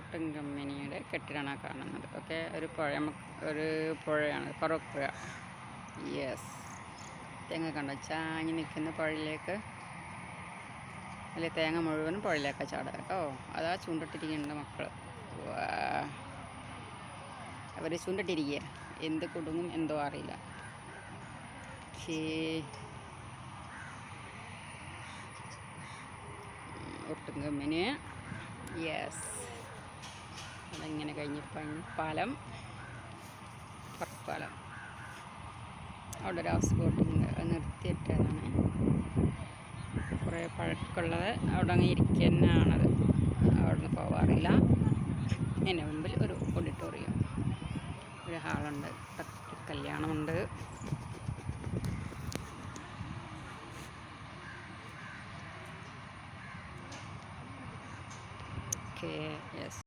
ഒട്ടും കമ്പനിയുടെ കെട്ടിടമാണ് കാണുന്നത്. ഓക്കെ, ഒരു പുഴയാണ്, പുഴ. യെസ്, തേങ്ങ കണ്ടോ ചാഞ്ഞ് നിൽക്കുന്ന പുഴയിലേക്ക്. അല്ലെ തേങ്ങ മുഴുവനും പുഴയിലേക്കാണ് ചാടുക കേട്ടോ. അതാ ചൂണ്ടിട്ടിരിക്കുന്നുണ്ട് മക്കൾ. അവർ ചൂണ്ടിട്ടിരിക്കുക, എന്ത് കുടുങ്ങും എന്തോ അറിയില്ല. ഒട്ടും കമ്പനി. യെസ്, അതങ്ങനെ കഴിഞ്ഞപ്പോൾ പാലം, പറപ്പാലം. അവിടെ ഒരു ഹൗസ് ബോട്ടുണ്ട്, അത് നിർത്തിയിട്ടതാണ്. കുറേ പഴക്കമുള്ളത് അവിടെ അങ്ങ് ഇരിക്കുക തന്നെയാണത്. അവിടെ നിന്ന് പോവാറില്ല. എൻ്റെ മുമ്പിൽ ഒരു ഓഡിറ്റോറിയം, ഒരു ഹാളുണ്ട്, കല്യാണമുണ്ട്. Okay, yes.